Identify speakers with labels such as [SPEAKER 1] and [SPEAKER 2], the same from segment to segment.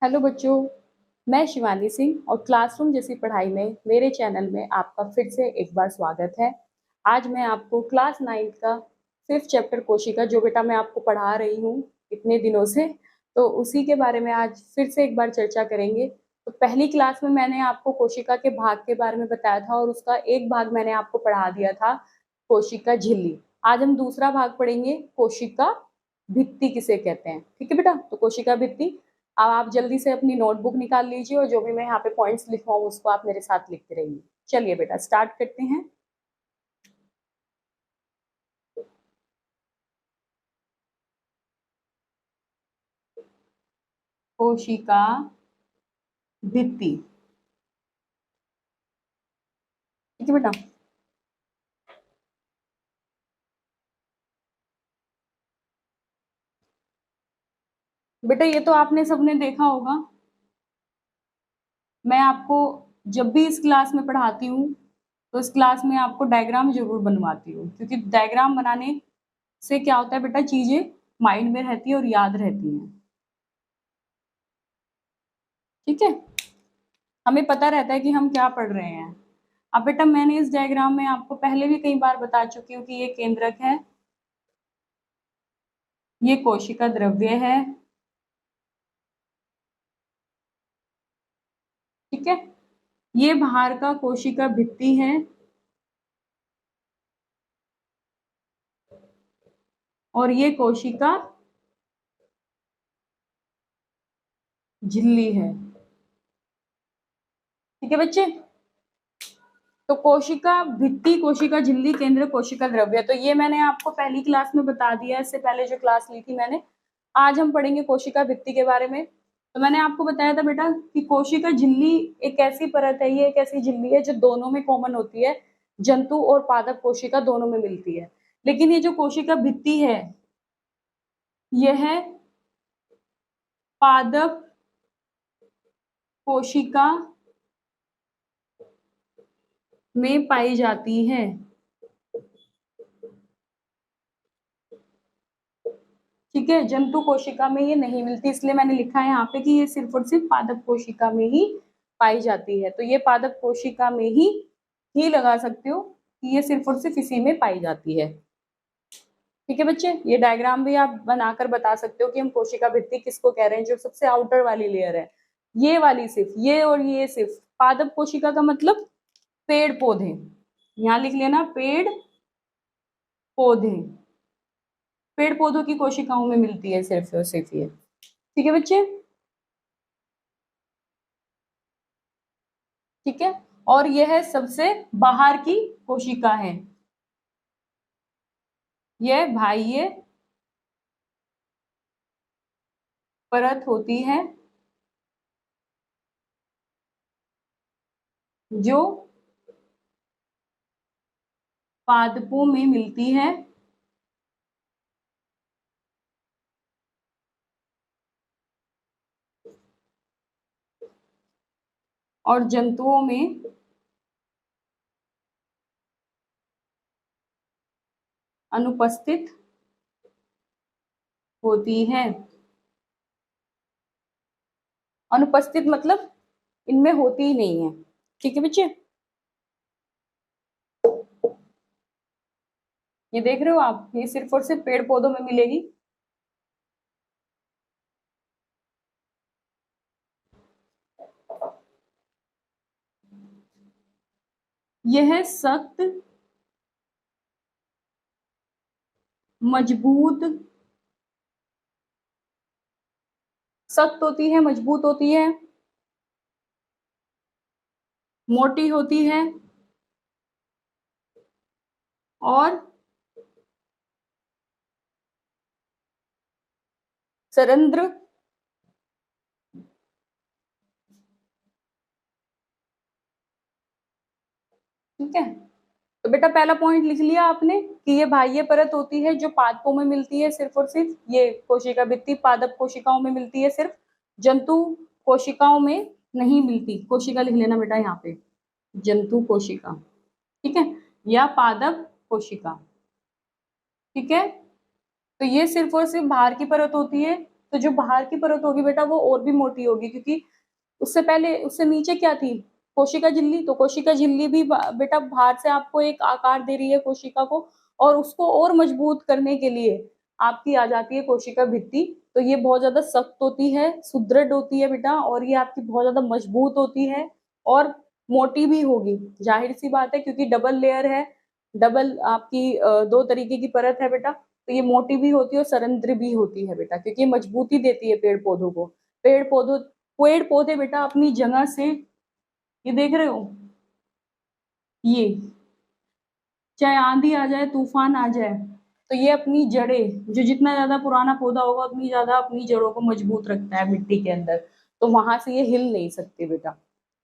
[SPEAKER 1] Hello बच्चों, मैं शिवानी सिंह और क्लासरूम जैसी पढ़ाई में मेरे चैनल में आपका फिर से एक बार स्वागत है। आज मैं आपको क्लास 9 का 5th चैप्टर कोशिका जो बेटा मैं आपको पढ़ा रही हूँ इतने दिनों से, तो उसी के बारे में आज फिर से एक बार चर्चा करेंगे। तो पहली क्लास में मैंने आपको कोशिका के भाग के बारे में बताया था और उसका एक भाग मैंने आपको पढ़ा दिया था, कोशिका झिल्ली। आज हम दूसरा भाग पढ़ेंगे, कोशिका भित्ति किसे कहते हैं। ठीक है बेटा, तो कोशिका भित्ति। अब आप जल्दी से अपनी नोटबुक निकाल लीजिए और जो भी मैं यहाँ पे पॉइंट्स लिखवाऊँ उसको आप मेरे साथ लिखते रहिए। चलिए बेटा स्टार्ट करते हैं। कोशिका भित्ति। ठीक है बेटा। बेटा ये तो आपने सबने देखा होगा, मैं आपको जब भी इस क्लास में पढ़ाती हूँ तो इस क्लास में आपको डायग्राम जरूर बनवाती हूँ, क्योंकि डायग्राम बनाने से क्या होता है बेटा, चीजें माइंड में रहती है और याद रहती हैं। ठीक है, हमें पता रहता है कि हम क्या पढ़ रहे हैं। अब बेटा मैंने इस डायग्राम में आपको पहले भी कई बार बता चुकी हूँ कि ये केंद्रक है, ये कोशिका द्रव्य है। ठीक है, ये बाहर का कोशिका भित्ति है और ये कोशिका झिल्ली है। ठीक है बच्चे, तो कोशिका भित्ति, कोशिका झिल्ली, केंद्र, कोशिका द्रव्य, तो ये मैंने आपको पहली क्लास में बता दिया। इससे पहले जो क्लास ली थी मैंने। आज हम पढ़ेंगे कोशिका भित्ति के बारे में। तो मैंने आपको बताया था बेटा कि कोशिका झिल्ली एक ऐसी परत है, ये एक ऐसी झिल्ली है जो दोनों में कॉमन होती है, जंतु और पादप कोशिका दोनों में मिलती है। लेकिन ये जो कोशिका भित्ति है यह पादप कोशिका में पाई जाती है। ठीक है, जंतु कोशिका में ये नहीं मिलती, इसलिए मैंने लिखा है यहाँ पे कि ये सिर्फ और सिर्फ पादप कोशिका में ही पाई जाती है। तो ये पादप कोशिका में ही लगा सकते हो कि ये सिर्फ और सिर्फ इसी में पाई जाती है। ठीक है बच्चे, ये डायग्राम भी आप बनाकर बता सकते हो कि हम कोशिका भित्ति किसको कह रहे हैं। जो सबसे आउटर वाली लेयर है ये वाली, सिर्फ ये और ये सिर्फ पादप कोशिका का मतलब पेड़ पौधे, यहाँ लिख लेना पेड़ पौधे, पेड़ पौधों की कोशिकाओं में मिलती है सिर्फ और सिर्फ ये। ठीक है बच्चे, ठीक है। और यह सबसे बाहर की कोशिका है, यह बाह्य परत होती है जो पादपों में मिलती है और जंतुओं में अनुपस्थित होती है। अनुपस्थित मतलब इनमें होती ही नहीं है। ठीक है बच्चे, ये देख रहे हो आप, ये सिर्फ और सिर्फ पेड़ पौधों में मिलेगी। यह सख्त, मजबूत, सख्त होती है, मजबूत होती है, मोटी होती है और सरंध्र ठीक है। तो बेटा पहला पॉइंट लिख लिया आपने कि ये बाह्य परत होती है जो पादपों में मिलती है सिर्फ और सिर्फ, ये कोशिका भित्ति पादप कोशिकाओं में मिलती है सिर्फ, जंतु कोशिकाओं में नहीं मिलती। कोशिका लिख लेना बेटा यहाँ पे, जंतु कोशिका, ठीक है, या पादप कोशिका। ठीक है, तो ये सिर्फ और सिर्फ बाहर की परत होती है तो जो बाहर की परत होगी बेटा वो और भी मोटी होगी, क्योंकि उससे पहले उससे नीचे क्या थी, कोशिका झिल्ली। तो कोशिका झिल्ली भी बेटा बाहर से आपको एक आकार दे रही है कोशिका को, और उसको और मजबूत करने के लिए आपकी आ जाती है कोशिका भित्ति। तो ये बहुत ज्यादा सख्त होती है, सुदृढ़ होती है बेटा, और ये आपकी बहुत ज्यादा मजबूत होती है और मोटी भी होगी, जाहिर सी बात है, क्योंकि डबल लेयर है, डबल आपकी दो तरीके की परत है बेटा। तो ये मोटी भी होती है और सरंध्र भी होती है बेटा, क्योंकि ये मजबूती देती है पेड़ पौधों को। पेड़ पौधे बेटा अपनी जगह से, ये देख रहे हो, ये चाहे आंधी आ जाए तूफान आ जाए, तो ये अपनी जड़ें, जो जितना ज्यादा पुराना पौधा होगा उतनी ज्यादा अपनी जड़ों को मजबूत रखता है मिट्टी के अंदर, तो वहां से ये हिल नहीं सकते बेटा।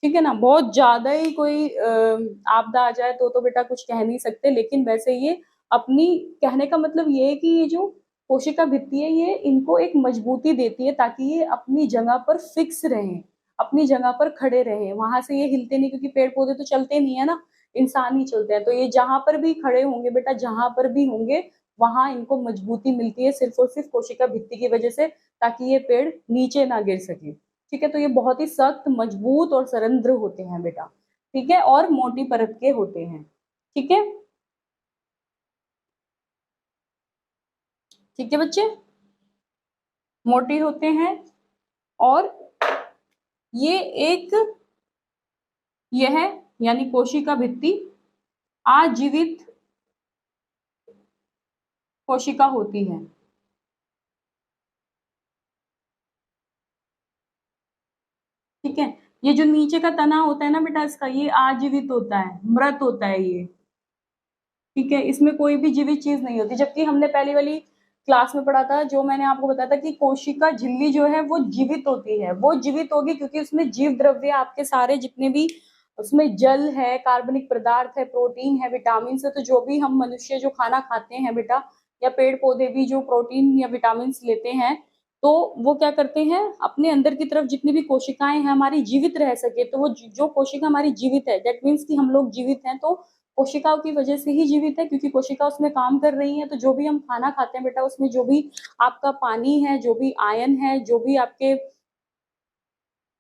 [SPEAKER 1] ठीक है ना, बहुत ज्यादा ही कोई आपदा आ जाए तो बेटा कुछ कह नहीं सकते, लेकिन वैसे ये अपनी, कहने का मतलब ये है कि ये जो कोशिका भित्ति है ये इनको एक मजबूती देती है, ताकि ये अपनी जगह पर फिक्स रहें, अपनी जगह पर खड़े रहें, वहां से ये हिलते नहीं, क्योंकि पेड़ पौधे तो चलते नहीं है ना, इंसान ही चलते हैं। तो ये जहां पर भी खड़े होंगे बेटा, जहां पर भी होंगे वहां इनको मजबूती मिलती है, सिर्फ और सिर्फ कोशिका भित्ति की वजह से, ताकि ये पेड़ नीचे ना गिर सके। ठीक है, तो ये बहुत ही सख्त, मजबूत और सरंध्र होते हैं बेटा। ठीक है, और मोटी परत के होते हैं। ठीक है, ठीक है बच्चे, मोटी होते हैं, और ये एक, यह यानी कोशिका भित्ति आजीवित कोशिका होती है। ठीक है, ये जो नीचे का तना होता है ना बेटा इसका, ये आजीवित होता है, मृत होता है ये। ठीक है, इसमें कोई भी जीवित चीज नहीं होती, जबकि हमने पहली वाली क्लास में पढ़ा था, जो मैंने आपको बताया था कि कोशिका झिल्ली जो है वो जीवित होती है, वो जीवित होगी क्योंकि उसमें जीव द्रव्य आपके सारे जितने भी, उसमें जल है, कार्बनिक पदार्थ है, प्रोटीन है, विटामिन है। तो जो भी हम मनुष्य जो खाना खाते हैं बेटा, या पेड़ पौधे भी जो प्रोटीन या विटामिन लेते हैं, तो वो क्या करते हैं, अपने अंदर की तरफ जितनी भी कोशिकाएं हैं हमारी जीवित रह सके, तो वो जो कोशिका हमारी जीवित है, दैट मीन्स कि हम लोग जीवित हैं तो कोशिकाओं की वजह से ही जीवित है, क्योंकि कोशिका उसमें काम कर रही है। तो जो भी हम खाना खाते हैं बेटा, उसमें जो भी आपका पानी है, जो भी आयन है, जो भी आपके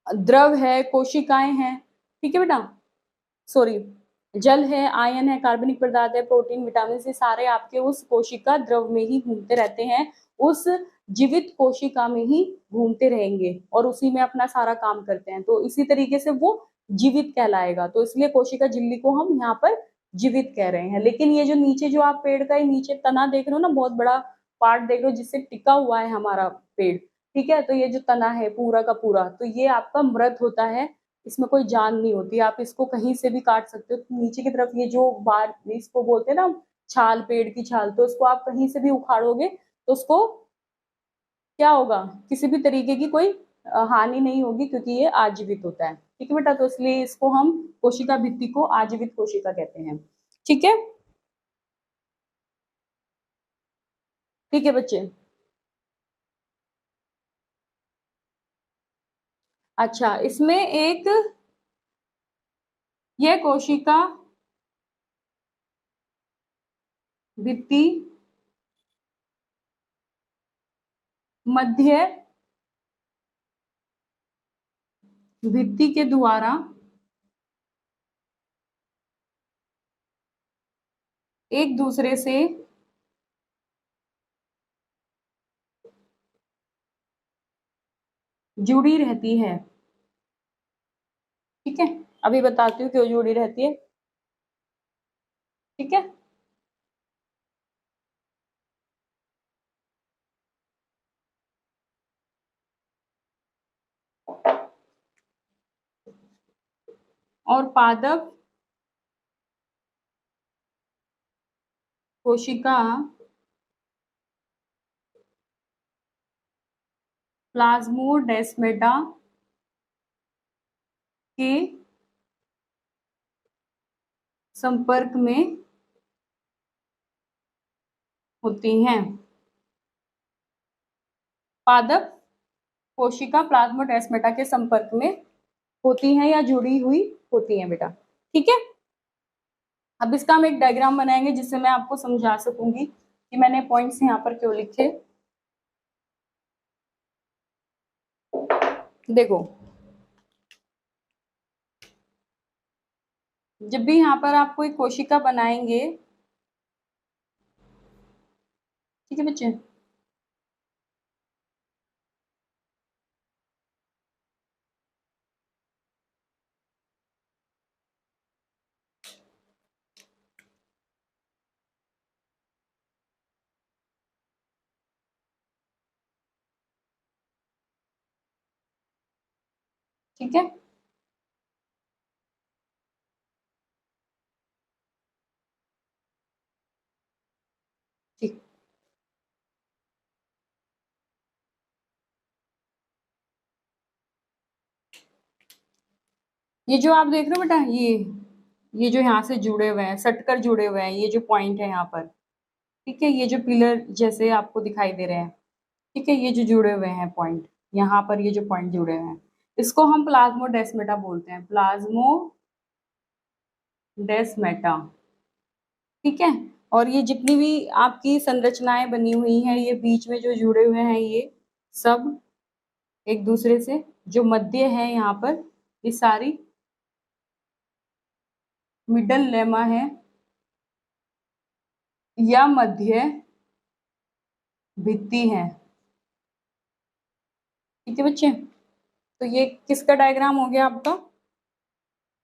[SPEAKER 1] द्रव है, कोशिकाएं हैं, ठीक है बेटा, सॉरी, जल है, आयन है, कार्बनिक पदार्थ है, प्रोटीन, विटामिन, ये सारे आपके उस कोशिका द्रव में ही घूमते रहते हैं, उस जीवित कोशिका में ही घूमते रहेंगे और उसी में अपना सारा काम करते हैं। तो इसी तरीके से वो जीवित कहलाएगा, तो इसलिए कोशिका झिल्ली को हम यहाँ पर जीवित कह रहे हैं। लेकिन ये जो नीचे, जो आप पेड़ का नीचे तना देख रहे हो ना, बहुत बड़ा पार्ट देख रहे हो जिससे टिका हुआ है हमारा पेड़, ठीक है, तो ये जो तना है पूरा का पूरा, तो ये आपका मृत होता है, इसमें कोई जान नहीं होती, आप इसको कहीं से भी काट सकते हो। तो नीचे की तरफ ये जो बार, इसको बोलते हैं ना छाल, पेड़ की छाल, तो इसको आप कहीं से भी उखाड़ोगे तो उसको क्या होगा, किसी भी तरीके की कोई हानि नहीं होगी, क्योंकि ये आजीवित होता है। ठीक है बेटा, तो इसलिए इसको हम कोशिका भित्ति को आजीवित कोशिका कहते हैं। ठीक है, ठीक है बच्चे। अच्छा, इसमें एक, यह कोशिका भित्ति मध्य भित्ति के द्वारा एक दूसरे से जुड़ी रहती है। ठीक है, अभी बताती हूँ क्यों जुड़ी रहती है। ठीक है, और पादप कोशिका प्लाज्मोडेस्माटा के संपर्क में होती हैं। पादप कोशिका प्लाज्मोडेस्माटा के संपर्क में होती हैं या जुड़ी हुई होती हैं बेटा। ठीक है, अब इसका हम एक डायग्राम बनाएंगे जिससे मैं आपको समझा सकूंगी कि मैंने पॉइंट्स यहाँ पर क्यों लिखे। देखो, जब भी यहाँ पर आप कोई कोशिका बनाएंगे, ठीक है बच्चे, ठीक है, ठीक। ये जो आप देख रहे हो बेटा, ये जो यहाँ से जुड़े हुए हैं, सटकर जुड़े हुए हैं, ये जो पॉइंट है यहाँ पर, ठीक है, ये जो पिलर जैसे आपको दिखाई दे रहे हैं, ठीक है, ये जो जुड़े हुए हैं पॉइंट, यहाँ पर ये जो पॉइंट जुड़े हुए हैं, इसको हम प्लाज्मोडेस्माटा बोलते हैं, प्लाज्मोडेस्माटा, ठीक है। और ये जितनी भी आपकी संरचनाएं बनी हुई हैं, ये बीच में जो जुड़े हुए हैं, ये सब एक दूसरे से, जो मध्य है यहाँ पर, ये सारी मिडल लेमा है या मध्य भित्ति है, ठीक है बच्चे। तो ये किसका डायग्राम हो गया आपका,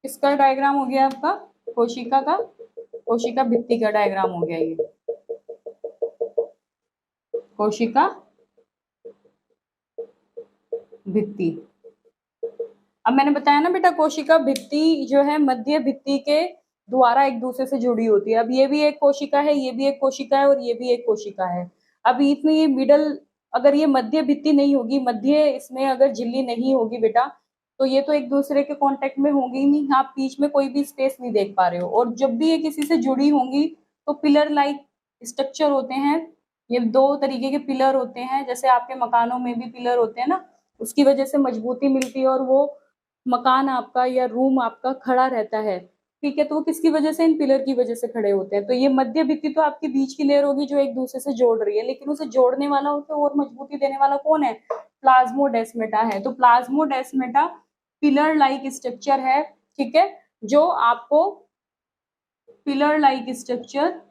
[SPEAKER 1] किसका डायग्राम हो गया आपका, कोशिका का, कोशिका भित्ति का डायग्राम हो गया ये, कोशिका भित्ति। अब मैंने बताया ना बेटा, कोशिका भित्ति जो है मध्य भित्ति के द्वारा एक दूसरे से जुड़ी होती है। अब ये भी एक कोशिका है, ये भी एक कोशिका है, और ये भी एक कोशिका है। अब इसमें ये मिडल, अगर ये मध्य भित्ति नहीं होगी, मध्य इसमें अगर झिल्ली नहीं होगी बेटा, तो ये तो एक दूसरे के कांटेक्ट में होंगी ही नहीं, आप बीच में कोई भी स्पेस नहीं देख पा रहे हो। और जब भी ये किसी से जुड़ी होंगी तो पिलर लाइक स्ट्रक्चर होते हैं। ये दो तरीके के पिलर होते हैं, जैसे आपके मकानों में भी पिलर होते हैं ना, उसकी वजह से मजबूती मिलती है और वो मकान आपका या रूम आपका खड़ा रहता है, ठीक है। तो वो किसकी वजह से, इन पिलर की वजह से खड़े होते हैं। तो ये मध्य भित्ति तो आपकी बीच की लेयर होगी जो एक दूसरे से जोड़ रही है, लेकिन उसे जोड़ने वाला, उसे और मजबूती देने वाला कौन है, प्लाज्मोडेस्माटा है। तो प्लाज्मोडेस्माटा पिलर लाइक स्ट्रक्चर है, ठीक है, जो आपको पिलर लाइक स्ट्रक्चर,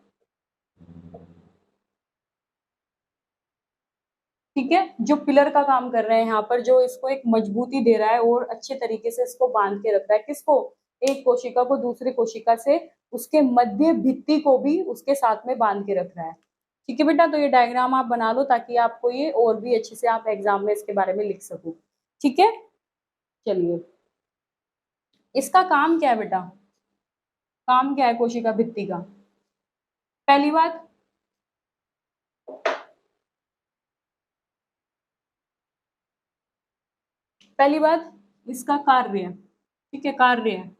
[SPEAKER 1] ठीक है, जो पिलर का काम कर रहे हैं यहाँ पर, जो इसको एक मजबूती दे रहा है और अच्छे तरीके से इसको बांध के रख रहा है, किसको, एक कोशिका को दूसरी कोशिका से, उसके मध्य भित्ति को भी उसके साथ में बांध के रख रहा है, ठीक है बेटा। तो ये डायग्राम आप बना लो ताकि आपको ये और भी अच्छे से आप एग्जाम में इसके बारे में लिख सको, ठीक है। चलिए, इसका काम क्या है बेटा, काम क्या है कोशिका भित्ति का, पहली बात, पहली बात इसका कार्य, ठीक है, कार्य,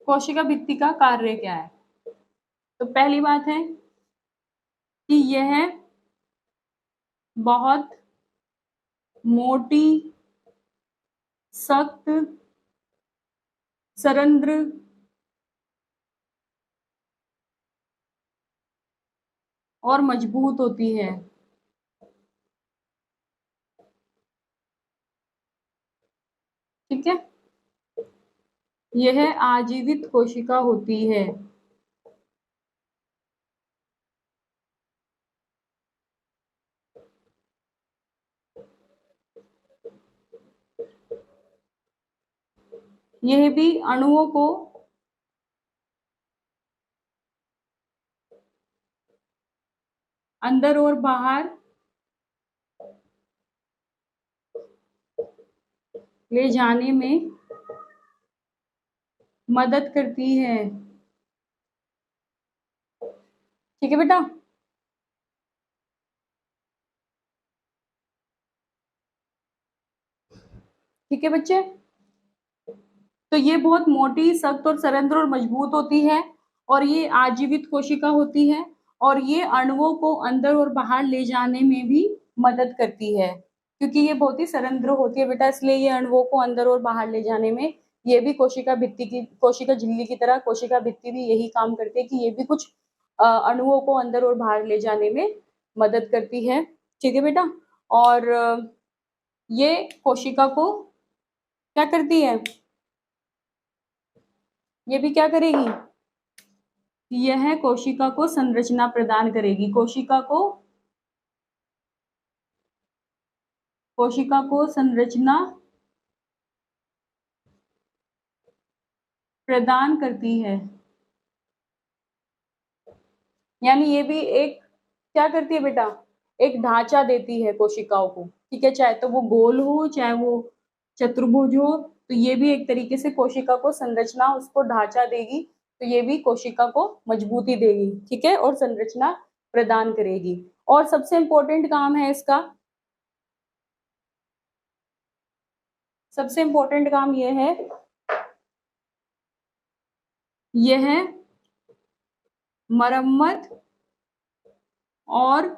[SPEAKER 1] कोशिका भित्ति का कार्य क्या है। तो पहली बात है कि यह बहुत मोटी, सख्त, सरंध्र और मजबूत होती है, ठीक है। यह आजीवित कोशिका होती है, यह भी अणुओं को अंदर और बाहर ले जाने में मदद करती है, ठीक है बेटा। ठीक है बच्चे, तो ये बहुत मोटी, सख्त और सरंध्र और मजबूत होती है, और ये आजीवित कोशिका होती है, और ये अणुओं को अंदर और बाहर ले जाने में भी मदद करती है, क्योंकि ये बहुत ही सरंध्र होती है बेटा, इसलिए ये अणुओं को अंदर और बाहर ले जाने में, ये भी कोशिका भित्ति की, कोशिका झिल्ली की तरह कोशिका भित्ति भी यही काम करती है कि ये भी कुछ अणुओं को अंदर और बाहर ले जाने में मदद करती है। ठीक है बेटा। और ये कोशिका को क्या करती है, ये भी क्या करेगी, यह कोशिका को संरचना प्रदान करेगी। कोशिका को संरचना प्रदान करती है। यानी ये भी एक क्या करती है बेटा, एक ढांचा देती है कोशिकाओं को। ठीक है, चाहे तो वो गोल हो चाहे वो चतुर्भुज हो, तो ये भी एक तरीके से कोशिका को संरचना, उसको ढांचा देगी, तो ये भी कोशिका को मजबूती देगी। ठीक है, और संरचना प्रदान करेगी। और सबसे इंपॉर्टेंट काम है इसका, सबसे इंपॉर्टेंट काम यह है, यह है मरम्मत और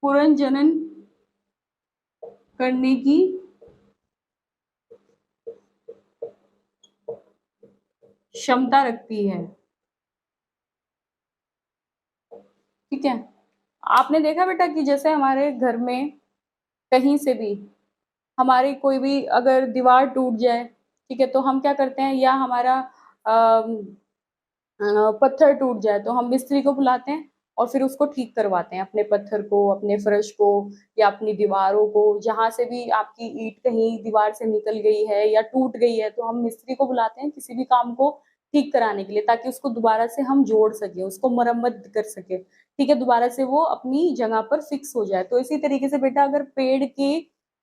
[SPEAKER 1] पुनर्जनन करने की क्षमता रखती है। ठीक है, आपने देखा बेटा कि जैसे हमारे घर में कहीं से भी हमारी कोई भी अगर दीवार टूट जाए, ठीक है, तो हम क्या करते हैं, या हमारा पत्थर टूट जाए तो हम मिस्त्री को बुलाते हैं और फिर उसको ठीक करवाते हैं, अपने पत्थर को, अपने फर्श को, या अपनी दीवारों को। जहां से भी आपकी ईंट कहीं दीवार से निकल गई है या टूट गई है, तो हम मिस्त्री को बुलाते हैं किसी भी काम को ठीक कराने के लिए, ताकि उसको दोबारा से हम जोड़ सके, उसको मरम्मत कर सके। ठीक है, दोबारा से वो अपनी जगह पर फिक्स हो जाए। तो इसी तरीके से बेटा अगर पेड़ की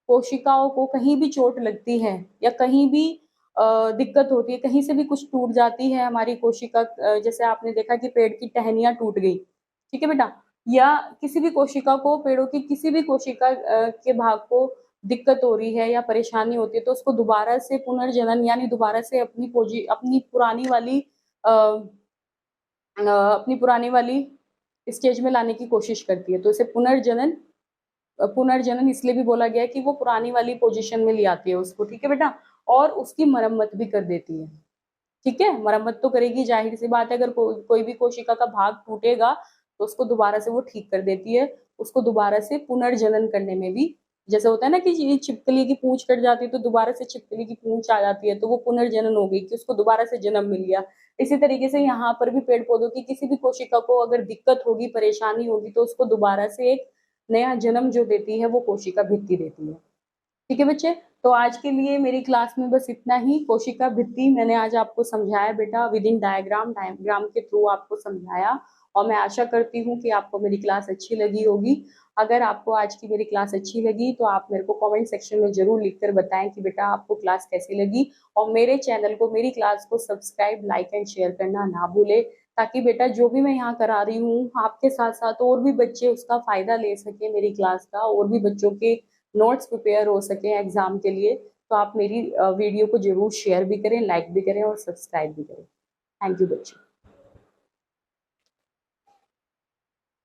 [SPEAKER 1] कोशिकाओं को कहीं भी चोट लगती है या कहीं भी दिक्कत होती है, कहीं से भी कुछ टूट जाती है हमारी कोशिका, जैसे आपने देखा कि पेड़ की टहनियां टूट गई, ठीक है बेटा, या किसी भी कोशिका को, पेड़ों की किसी भी कोशिका के भाग को दिक्कत हो रही है या परेशानी होती है, तो उसको दोबारा से पुनर्जनन, यानी दोबारा से अपनी पुरानी वाली स्टेज में लाने की कोशिश करती है। तो इसे पुनर्जनन इसलिए भी बोला गया है कि वो पुरानी वाली पोजीशन में ले आती है उसको। ठीक है बेटा, और उसकी मरम्मत भी कर देती है। ठीक है, मरम्मत तो करेगी, जाहिर सी बात है, अगर कोई भी कोशिका का भाग टूटेगा तो उसको दोबारा से वो ठीक कर देती है, उसको दोबारा से पुनर्जनन करने में भी, जैसे होता है ना कि छिपकली की पूंछ कट जाती है तो दोबारा से छिपकली की पूंछ आ जाती है, तो वो पुनर्जनन हो गई कि उसको दोबारा से जन्म मिल गया। इसी तरीके से यहाँ पर भी पेड़ पौधों की किसी भी कोशिका को अगर दिक्कत होगी, परेशानी होगी, तो उसको दोबारा से एक नया जन्म जो देती है वो कोशिका भित्ति देती है। ठीक है बच्चे, तो आज के लिए मेरी क्लास में बस इतना ही। कोशिका भित्ति मैंने आज आपको समझाया बेटा, विद इन डायग्राम के थ्रू आपको समझाया, और मैं आशा करती हूँ कि आपको मेरी क्लास अच्छी लगी होगी। अगर आपको आज की मेरी क्लास अच्छी लगी तो आप मेरे को कमेंट सेक्शन में जरूर लिखकर बताएं कि बेटा आपको क्लास कैसी लगी, और मेरे चैनल को, मेरी क्लास को सब्सक्राइब, लाइक एंड शेयर करना ना भूले, ताकि बेटा जो भी मैं यहाँ करा रही हूँ आपके साथ साथ और भी बच्चे उसका फायदा ले सके, मेरी क्लास का, और भी बच्चों के नोट्स प्रिपेयर हो सके एग्जाम के लिए। तो आप मेरी वीडियो को जरूर शेयर भी करें, लाइक भी करें और सब्सक्राइब भी करें। थैंक यू बच्चों।